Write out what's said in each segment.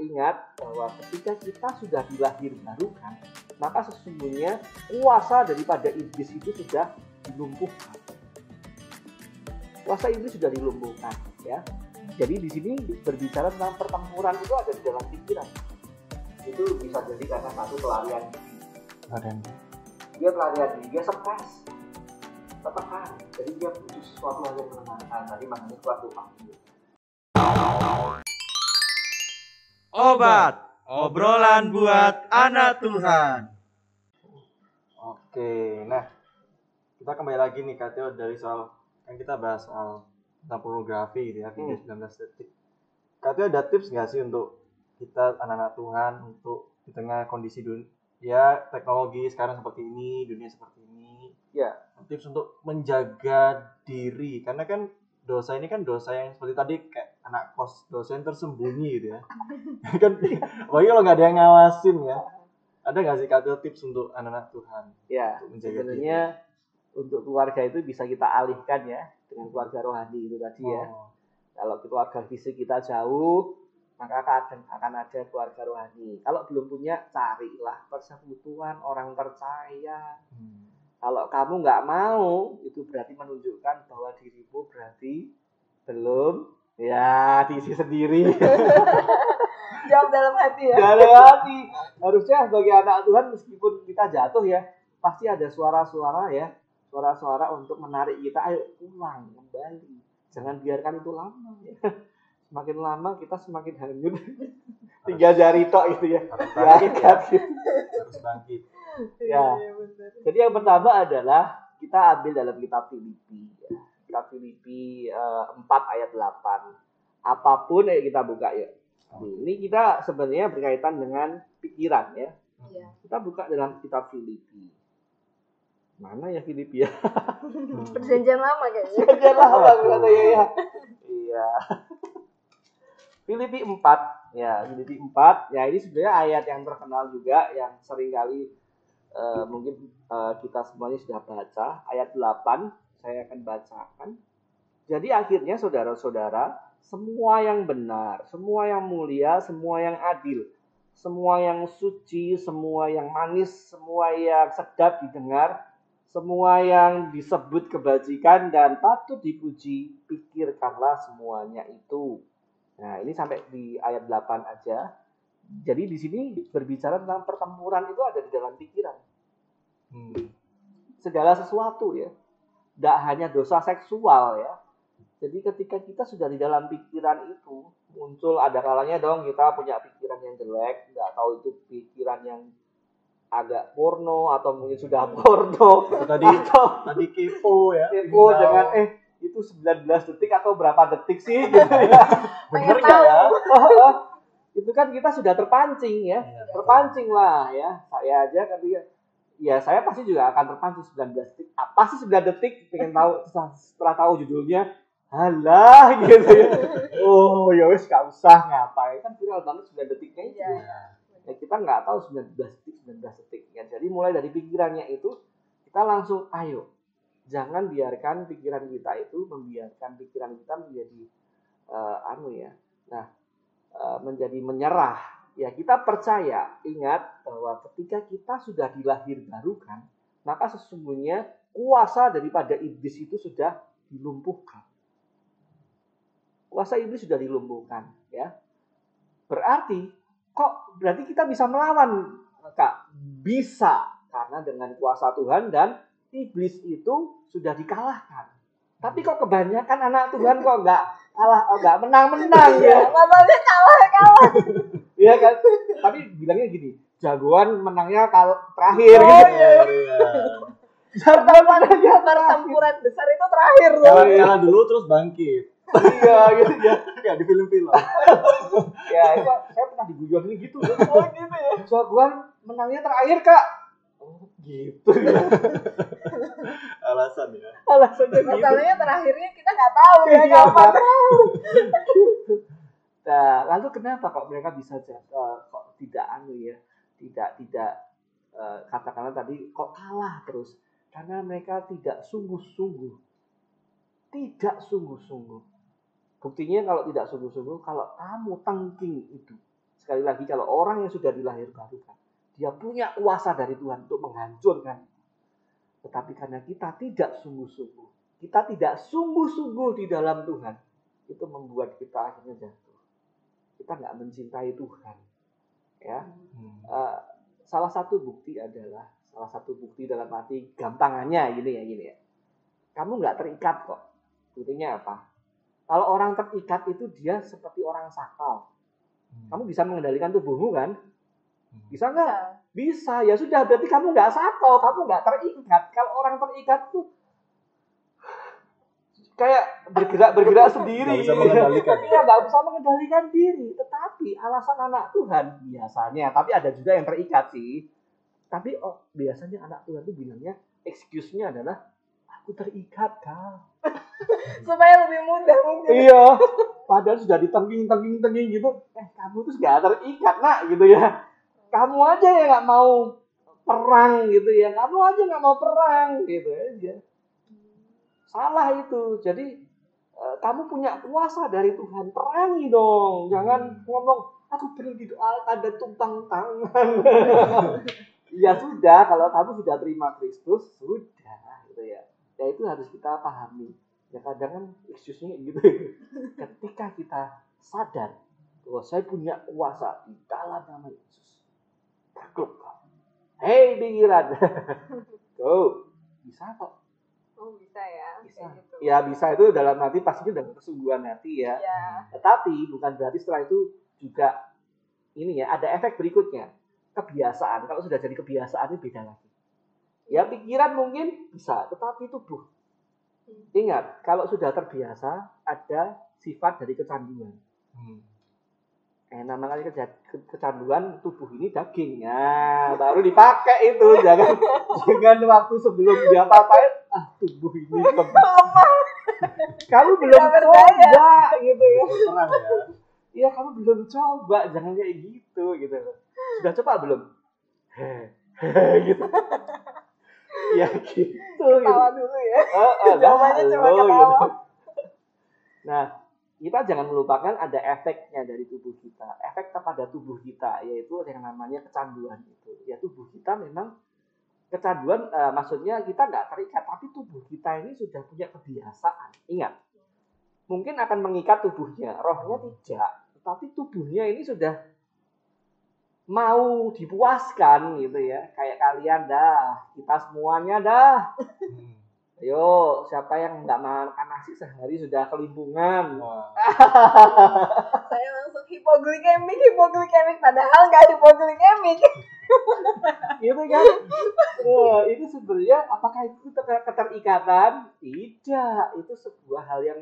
ingat bahwa ketika kita sudah dilahirkan, maka sesungguhnya kuasa daripada iblis itu sudah dilumpuhkan. Kuasa iblis sudah dilumpuhkan, ya. Jadi di sini berbicara tentang pertempuran itu ada di dalam pikiran. Itu bisa jadi karena satu pelarian diri. Dia pelarian diri, dia stres, tertekan. Jadi dia butuh sesuatu hal yang menenangkan. Tadi makanya suatu waktu. Obat, obrolan buat anak Tuhan. Oke, nah kita kembali lagi nih Kak Theo dari soal kan kita bahas soal tentang pornografi gitu ya, video 19 detik. Kak Theo ada tips nggak sih untuk kita anak-anak Tuhan untuk di tengah kondisi dunia teknologi sekarang seperti ini, dunia seperti ini, Ya, tips untuk menjaga diri karena kan dosa ini kan dosa yang seperti tadi kayak anak kos, dosa yang tersembunyi gitu ya. Kan apalagi kalau nggak ada yang ngawasin ya. Ada nggak sih Kak Theo tips untuk anak-anak Tuhan ya. untuk menjaga Sebenarnya untuk keluarga itu bisa kita alihkan ya dengan keluarga rohani itu tadi diri? ya. Kalau keluarga fisik kita jauh, maka akan ada keluarga rohani. Kalau belum punya, carilah persekutuan orang percaya. Kalau kamu nggak mau, itu berarti menunjukkan bahwa dirimu berarti belum ya diisi sendiri. Jawab dalam hati ya. Dalam hati. Harusnya sebagai anak Tuhan meskipun kita jatuh ya, pasti ada suara-suara ya, suara-suara untuk menarik kita, ayo pulang kembali. Jangan biarkan itu lama ya. Semakin lama kita semakin hanyut. Tiga jari tok itu ya. Harus bangkit. Ya. Jadi yang pertama adalah kita ambil dalam kitab Filipi ya. Kitab Filipi 4 ayat 8. Apapun kita buka ya. Ini kita sebenarnya berkaitan dengan pikiran ya. Iya. Kita buka dalam kitab Filipi. Mana ya Filipi ya? Perjanjian lama kayaknya. Perjanjian lama katanya ya. Iya. Filipi 4 ya, Filipi 4 ya, ini sebenarnya ayat yang terkenal juga yang sering kali mungkin kita semuanya sudah baca. Ayat 8 saya akan bacakan. Jadi akhirnya saudara-saudara, semua yang benar, semua yang mulia, semua yang adil, semua yang suci, semua yang manis, semua yang sedap didengar, semua yang disebut kebajikan dan patut dipuji, pikirkanlah semuanya itu. Nah, ini sampai di ayat 8 aja. Jadi di sini berbicara tentang pertempuran itu ada di dalam pikiran. Segala sesuatu ya. Tidak hanya dosa seksual ya. Jadi ketika kita sudah di dalam pikiran itu, muncul ada kalanya dong kita punya pikiran yang jelek, nggak tahu itu pikiran yang agak porno atau mungkin sudah porno. Tadi kepo ya. Kepo dengan itu 19 detik atau berapa detik sih gitu ya. Bener nggak ya? Itu kan kita sudah terpancing ya. Terpancing lah ya. Saya aja ketika ya saya pasti juga akan terpancing 19 detik. Apa sih 9 detik? Pengen tahu setelah tahu judulnya. Halah gitu ya. Oh ya wis gak usah ngapain kan viral banget 9 detiknya itu. Ya kita nggak tahu 19 detik ya. Jadi mulai dari pikirannya itu kita langsung ayo jangan biarkan pikiran kita itu membiarkan pikiran kita menjadi menjadi menyerah. Ya kita percaya, ingat bahwa ketika kita sudah dilahirkan, maka sesungguhnya kuasa daripada iblis itu sudah dilumpuhkan. Kuasa iblis sudah dilumpuhkan, ya. Berarti kita bisa melawan, Kak? Bisa, karena dengan kuasa Tuhan dan iblis itu sudah dikalahkan. Tapi kok kebanyakan anak Tuhan kok nggak menang-menang ya? Nggak boleh kalah. Iya kan? Tapi bilangnya gini, jagoan menangnya terakhir Oh, gitu. iya. Jagoan menangnya Pertempuran besar itu terakhir tuh. Kalah dulu terus bangkit. Iya gitu ya. Kayak di film-film. Ya itu saya pernah diguyon ini gitu. Oh gitu ya. Jagoan menangnya terakhir Kak. Oh gitu ya. Alasan ya. Alasannya gitu. Masalahnya terakhirnya kita nggak tahu ya Iya, kapan. Nah, lalu kenapa kok mereka bisa kok tidak katakanlah tadi kok kalah terus? Karena mereka tidak sungguh-sungguh. Tidak sungguh-sungguh. Buktinya kalau tidak sungguh-sungguh, kalau kamu tangking itu, sekali sekali lagi kalau orang yang sudah dilahirbarukan, dia punya kuasa dari Tuhan untuk menghancurkan. Tetapi karena kita tidak sungguh-sungguh, kita tidak sungguh-sungguh di dalam Tuhan, itu membuat kita akhirnya jatuh. Kita nggak mencintai Tuhan. Ya, salah satu bukti dalam arti gampangannya gini ya. Kamu nggak terikat kok. Buktinya apa? Kalau orang terikat itu dia seperti orang sakau. Kamu bisa mengendalikan tubuhmu kan? Bisa nggak? Bisa. Ya sudah, berarti kamu nggak sakau, kamu nggak terikat. Kalau orang terikat tuh kayak bergerak sendiri. Nggak bisa mengendalikan. Iya, nggak bisa mengendalikan diri. Tetapi alasan anak Tuhan biasanya, tapi ada juga yang terikat sih. Tapi biasanya anak Tuhan itu bilangnya, excuse-nya adalah aku terikat, Kak. Supaya lebih mudah mungkin. Iya. Padahal sudah ditengking gitu. Kamu tuh nggak terikat, nak, gitu ya. Kamu aja yang nggak mau perang gitu ya. Kamu aja nggak mau perang gitu aja. Salah itu. Jadi kamu punya kuasa dari Tuhan. Perangi dong. Jangan ngomong, aku perlu didoakan ada tumpang tangan. Ya sudah, kalau kamu sudah terima Kristus, sudah gitu ya. Ya itu harus kita pahami. Ya kadang kan excuse-nya gitu. Ketika kita sadar bahwa saya punya kuasa di dalam nama Yesus. Takluk kau. Hei pikiran. Go. Bisa kok. Oh bisa ya. Bisa. Gitu. Ya bisa itu dalam hati pastinya dengan kesungguhan hati ya. Ya. Tetapi bukan berarti setelah itu juga ini ya, ada efek berikutnya. Kebiasaan. Kalau sudah jadi kebiasaan itu beda lagi. Ya pikiran mungkin bisa, tetapi tubuh. Ingat, kalau sudah terbiasa ada sifat dari kecanduan. Namanya kecanduan tubuh ini daging. Ya, baru dipakai itu. Jangan waktu sebelum dia apa-apain, tubuh ini lemah. Kamu belum coba gitu ya. Perang ya. Iya, kamu belum coba, jangan kayak gitu. Sudah coba belum? Gitu. Ya gitu. Ketawa dulu ya. Jawabannya cuma gitu. ketawa. Nah, kita jangan melupakan ada efeknya dari tubuh kita. Efek kepada tubuh kita, yaitu yang namanya kecanduan itu. Ya tubuh kita memang kecanduan, maksudnya kita nggak terikat, tapi tubuh kita ini sudah punya kebiasaan. Ingat, mungkin akan mengikat tubuhnya, rohnya tidak. Tapi tubuhnya ini sudah mau dipuaskan gitu ya. Kayak kalian dah, kita semuanya dah. Ayo, siapa yang nggak makan nasi sehari sudah kelimpungan? Saya langsung hipoglikemik padahal nggak hipoglikemik. Gitu kan? Itu sebenarnya apakah itu keterikatan? Tidak, itu sebuah hal yang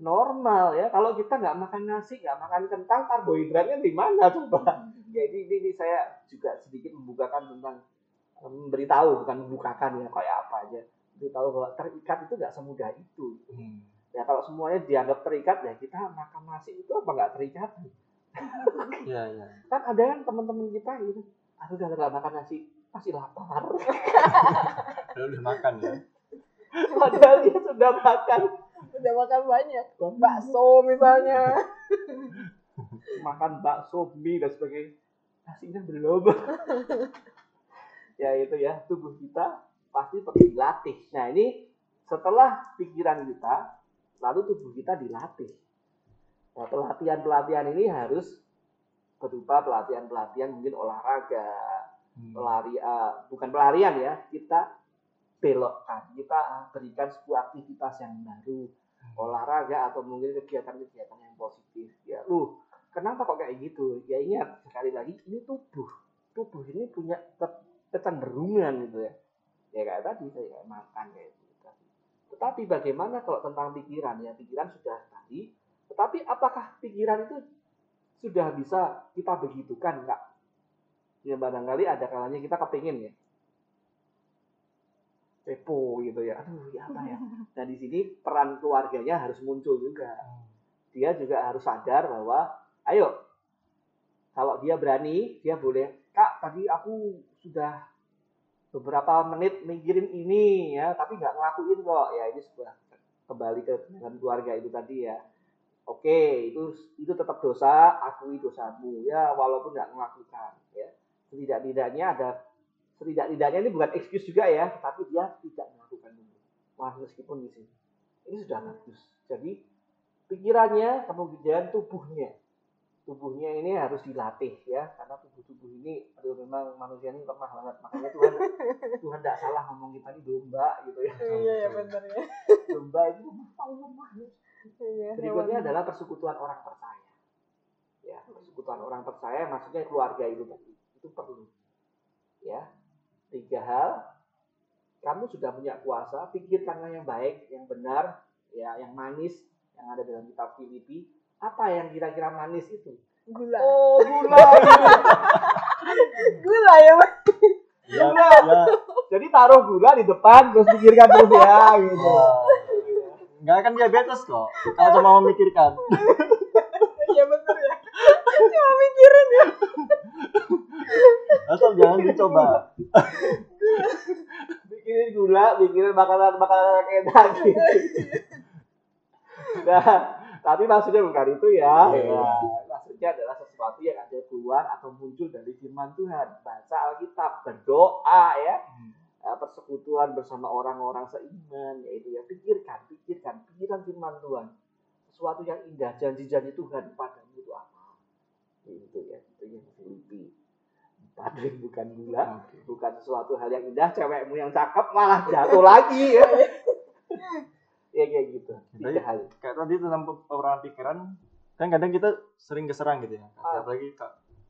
normal ya. Kalau kita nggak makan nasi, nggak makan kentang, karbohidratnya di mana coba? Jadi ini saya juga sedikit membukakan tentang memberitahu, bukan membukakan ya kayak apa aja. Beritahu bahwa terikat itu nggak semudah itu. Ya kalau semuanya dianggap terikat, ya kita makan nasi itu apa nggak terikat? Iya. Kan ada yang teman-teman kita gitu, aku udah nggak makan nasi, masih lapar. Udah makan ya. Padahal dia sudah makan. Udah makan banyak. Bakso misalnya. Makan bakso, mie dan sebagainya. Nasinya belum. Ya itu ya, tubuh kita pasti perlu dilatih. Nah ini setelah pikiran kita, lalu tubuh kita dilatih. Nah pelatihan ini harus berupa pelatihan mungkin olahraga, bukan pelarian ya, kita belokkan, kita berikan sebuah aktivitas yang baru, olahraga atau mungkin kegiatan-kegiatan yang positif. Ya, kenapa kok kayak gitu? Ya ingat sekali lagi, ini tubuh ini punya kecenderungan gitu ya. Ya kayak tadi saya makan kayak gitu. Tetapi bagaimana kalau tentang pikiran? Ya pikiran sudah tadi. Tetapi apakah pikiran itu sudah bisa kita begitukan? Enggak. Ya barangkali ada kalanya kita kepingin ya. Kepo gitu ya. Aduh, ya apa ya? Nah di sini peran keluarganya harus muncul juga. Dia juga harus sadar bahwa, ayo, kalau dia berani, dia boleh. Kak, tadi aku sudah beberapa menit mikirin ini ya, tapi nggak ngelakuin kok. Ya ini sebuah kembali ke dengan keluarga itu tadi ya. Oke, itu tetap dosa, akui dosamu ya, walaupun nggak melakukan ya. Setidak-tidaknya ini bukan excuse juga ya, tapi dia tidak melakukan dulu. Wah, meskipun di sini ini sudah bagus. Jadi pikirannya, kemudian tubuhnya ini harus dilatih ya, karena tubuh ini memang manusia ini lemah banget, makanya Tuhan tidak salah ngomong kita ini domba gitu ya. Iya benar ya. Domba itu paling lemah. Berikutnya adalah persekutuan orang percaya. Ya, persekutuan orang percaya maksudnya keluarga itu perlu. Ya, 3 hal. Kamu sudah punya kuasa, pikirkanlah yang baik, yang benar, ya, yang manis, yang ada dalam kitab Filipi. Apa yang kira-kira manis itu? Gula. Oh, gula. Gula ya, Mas. Ya. Jadi taruh gula di depan, terus pikirkan terus ya, gitu. Nggak akan diabetes kok kalau cuma memikirkan. Iya benar ya. Cuma mikirin ya. Asal jangan dicoba. Pikirin gula, pikirin makanan yang enak gitu. Nah, tapi maksudnya bukan itu ya. Ya. Maksudnya adalah sesuatu yang ada keluar atau muncul dari firman Tuhan. Baca Alkitab, berdoa ya. Persekutuan bersama orang-orang seiman, yaitu ya pikirkan firman Tuhan, sesuatu yang indah, janji-janji Tuhan padamu itu apa? Itu ya, itu yang Filipi. Bukan gula, bukan sesuatu hal yang indah, cewekmu yang cakep malah jatuh lagi ya. Ya kayak gitu. Kayak tadi tentang peperangan pikiran, kan kadang kita sering keserang gitu ya. Apalagi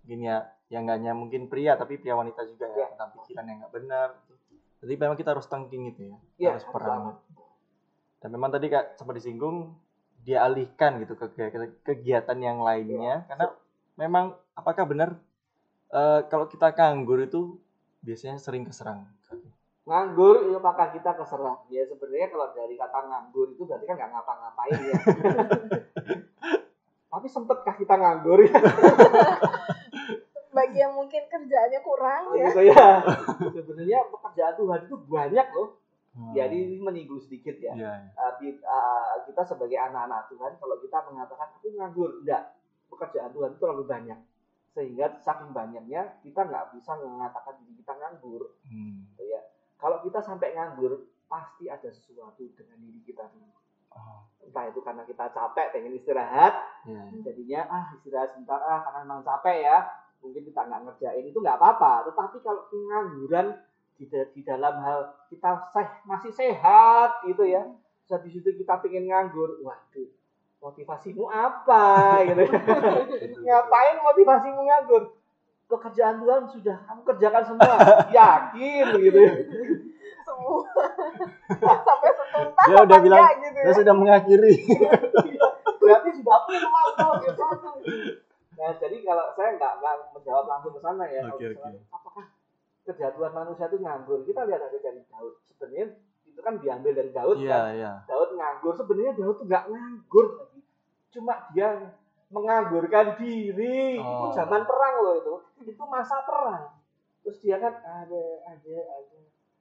gini ya, yang nggak hanya mungkin pria tapi pria wanita juga ya, tentang pikiran yang nggak benar. Jadi memang kita harus tangking gitu ya, harus perang. Dan memang tadi Kak sempat disinggung, dia alihkan gitu ke kegiatan yang lainnya, karena memang apakah benar kalau kita nganggur itu biasanya sering keserang? Nganggur itu maka kita keserang. Ya sebenarnya kalau dari kata nganggur itu berarti kan nggak ngapa-ngapain ya. Tapi sempetkah kita nganggur ya? Bagi yang mungkin kerjaannya kurang ya. Gitu ya. Sebenarnya pekerjaan Tuhan itu banyak loh. Jadi menyinggung sedikit ya. Kita sebagai anak-anak Tuhan, kalau kita mengatakan aku nganggur, enggak. Pekerjaan Tuhan itu terlalu banyak. Sehingga saking banyaknya kita nggak bisa mengatakan diri kita nganggur. Gitu ya. Kalau kita sampai nganggur, pasti ada sesuatu dengan diri kita dulu. Entah itu karena kita capek pengen istirahat, jadinya istirahat sebentar karena memang capek ya. Mungkin kita nggak ngerjain itu nggak apa-apa, tetapi kalau pengangguran di dalam hal kita masih sehat gitu ya, terus habis itu kita pengen nganggur, waduh, motivasimu apa gitu ya? Ngapain motivasimu nganggur? Pekerjaan Tuhan sudah kamu kerjakan semua, yakin gitu ya? Semua sampai setuntas dia udah bilang gitu ya? dia sudah mengakhiri. Berarti sudah puas gitu. Nah, jadi kalau saya nggak menjawab langsung ke sana ya. Okay. Apakah kejatuhan manusia itu nganggur? Kita lihat aja dari Daud. Sebenarnya itu kan diambil dari Daud kan. Daud nganggur. Sebenarnya Daud tuh nggak nganggur lagi. Cuma dia menganggurkan diri. Itu zaman perang loh itu. Itu masa perang. Terus dia kan ada.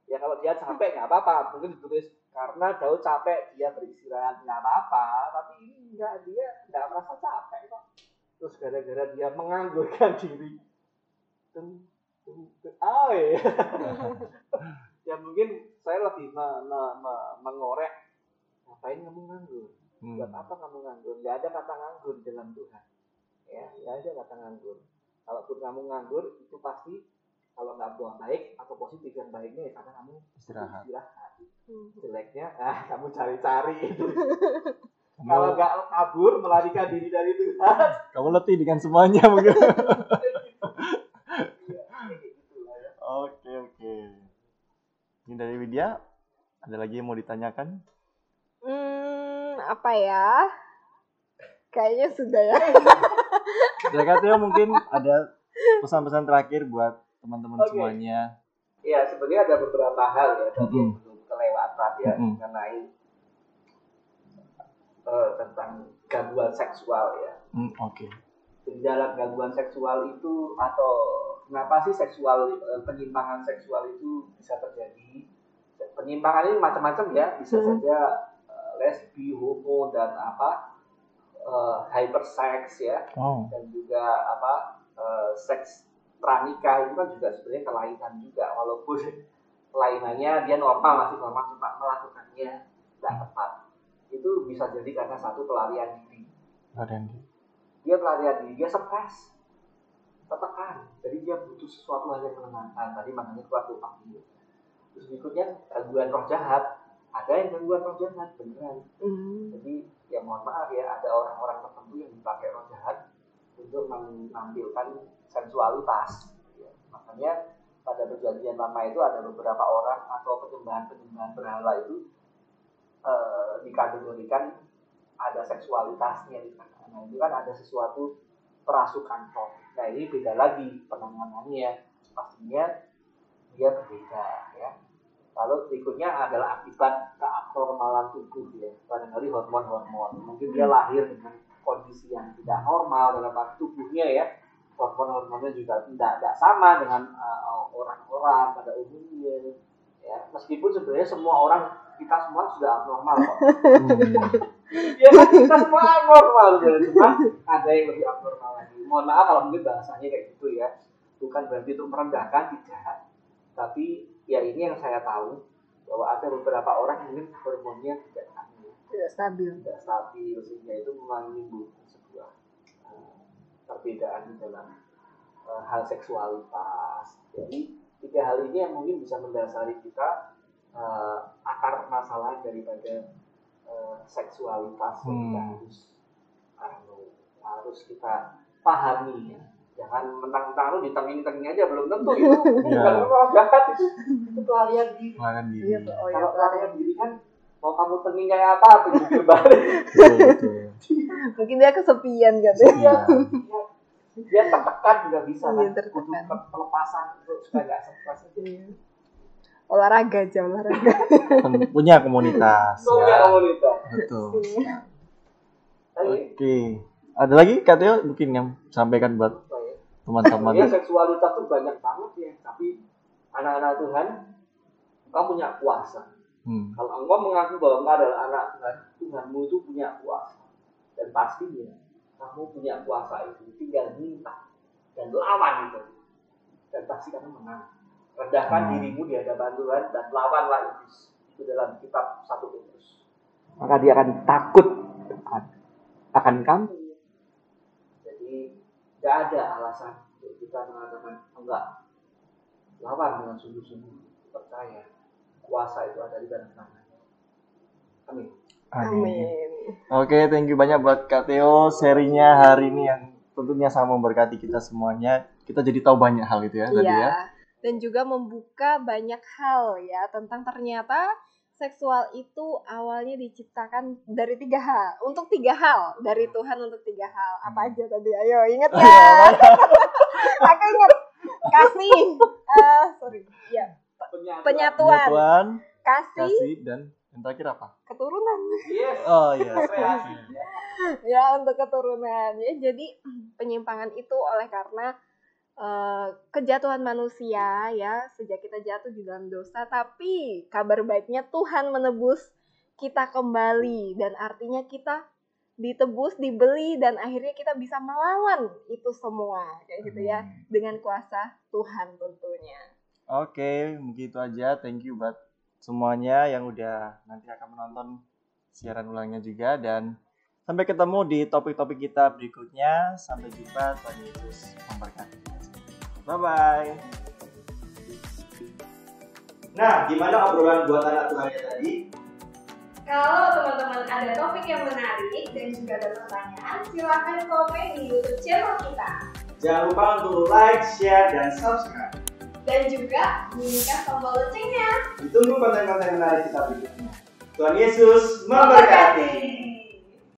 Ya kalau dia capek nggak apa-apa. Mungkin ditulis karena Daud capek dia beristirahat nggak apa-apa. Tapi ini nggak, dia nggak merasa capek kok. Terus gara-gara dia menganggurkan diri, ya mungkin saya lebih mengorek, ngapain kamu nganggur? Buat apa kamu nganggur? Gak ada kata nganggur di dalam Tuhan. Ya, gak ada kata nganggur. Kalaupun kamu nganggur, itu pasti kalau nggak buah baik atau positif, yang baiknya ya karena kamu istirahat. Jeleknya, kamu cari-cari itu. Kalau nggak kabur, melarikan diri dari Tuhan, kamu letih dengan semuanya mungkin. Oke. Ini dari Widya, ada lagi yang mau ditanyakan? Apa ya? Kayaknya sudah ya. Katanya mungkin ada pesan-pesan terakhir buat teman-teman semuanya. Ya, sebenarnya ada beberapa hal ya tadi yang belum kelewatan ya mengenai tentang gangguan seksual ya. Di dalam gangguan seksual itu, atau kenapa sih penyimpangan seksual itu bisa terjadi? Penyimpangan ini macam-macam ya, bisa saja lesbi, homo dan hypersex ya, Oh. dan juga seks pranikah itu kan juga sebenarnya kelainan juga, walaupun kelainannya dia normal, masih normal, cuma melakukannya tidak tepat. Itu bisa jadi karena satu pelarian diri. Dia pelarian diri, dia stres, tertekan, jadi dia butuh sesuatu hal yang menenangkan. Tadi makanya keluar dopamin. Terus berikutnya gangguan roh jahat. Ada yang gangguan roh jahat beneran. Jadi ya mohon maaf ya, ada orang-orang tertentu yang dipakai roh jahat untuk menampilkan sensualitas. Ya, makanya pada perjanjian lama itu ada beberapa orang atau penyembahan berhala itu dikategorikan ada seksualitasnya di sana. Nah itu kan ada sesuatu perasukan roh. Nah ini beda lagi penanganannya, pastinya dia berbeda ya. Lalu berikutnya adalah akibat keabnormalan tubuh ya, barangkali hormon-hormon. Mungkin dia lahir dengan kondisi yang tidak normal dalam tubuhnya ya. Hormon-hormonnya juga tidak sama dengan orang-orang pada umumnya. Ya, meskipun sebenarnya semua orang, kita semua sudah abnormal kok. Ya kita semua abnormal, cuma ada yang lebih abnormal lagi. Mohon maaf kalau mungkin bahasanya kayak gitu ya. Bukan berarti untuk merendahkan, tidak. Tapi ya ini yang saya tahu bahwa ada beberapa orang mungkin hormonnya tidak stabil sehingga itu menimbulkan sebuah perbedaan di dalam hal seksualitas. Jadi tiga hal ini yang mungkin bisa mendasari kita akar permasalahan daripada seksualitas yang harus kita pahami ya. Jangan mentang-mentang lu ditenging-tenging aja belum tentu itu bukan roh jahat, itu pelarian diri. Kalau pelarian diri kan mau kamu tenging kayak apa begitu balik. Mungkin dia kesepian gitu. Dia tertekan juga bisa kan. Butuh pelepasan untuk supaya nggak stres itu. Olahraga. Punya komunitas. Betul. Oke. Ada lagi katanya mungkin yang sampaikan buat teman-teman. Ya, seksualitas tuh banyak banget ya, tapi anak-anak Tuhan, engkau punya kuasa. Kalau engkau mengaku bahwa engkau adalah anak Tuhan, Tuhanmu itu punya kuasa. Dan pastinya kamu punya kuasa itu, tinggal minta dan lawan itu. Dan pasti kamu menang. Rendahkan dirimu di hadapan Tuhan dan lawanlah iblis. Itu dalam kitab 1 Petrus. Maka dia akan takut akan kamu. Tidak ada alasan untuk kita mengatakan enggak. Lawan dengan sungguh-sungguh, percaya kuasa itu ada di dalam tangannya. Amin. Oke, thank you banyak buat Kak Theo serinya hari ini yang tentunya sama memberkati kita semuanya. Kita jadi tahu banyak hal itu ya tadi ya. Dan juga membuka banyak hal ya tentang ternyata seksual itu awalnya diciptakan dari 3 hal. Untuk 3 hal. Dari Tuhan untuk 3 hal. Apa aja tadi? Ayo, ingat kan? Aku ingat. Kasih. Penyatuan. Kasih. Dan yang terakhir apa? Keturunan. Yes. Oh iya. Ya, untuk keturunan. Ya, jadi penyimpangan itu oleh karena kejatuhan manusia ya, sejak kita jatuh di dalam dosa, tapi kabar baiknya Tuhan menebus kita kembali, dan artinya kita ditebus, dibeli, dan akhirnya kita bisa melawan itu semua kayak gitu ya, dengan kuasa Tuhan tentunya. Oke, begitu aja. Thank you buat semuanya yang udah nanti akan menonton siaran ulangnya juga, dan sampai ketemu di topik-topik kita berikutnya. Sampai jumpa. Tuhan Yesus memberkati. Bye-bye. Nah, gimana obrolan buat anak Tuhan tadi? Kalau teman-teman ada topik yang menarik dan juga ada pertanyaan, silakan komen di YouTube channel kita. Jangan lupa untuk like, share, dan subscribe. Dan juga bunyikan tombol loncengnya. Ditunggu konten-konten menarik kita berikutnya. Tuhan Yesus memberkati.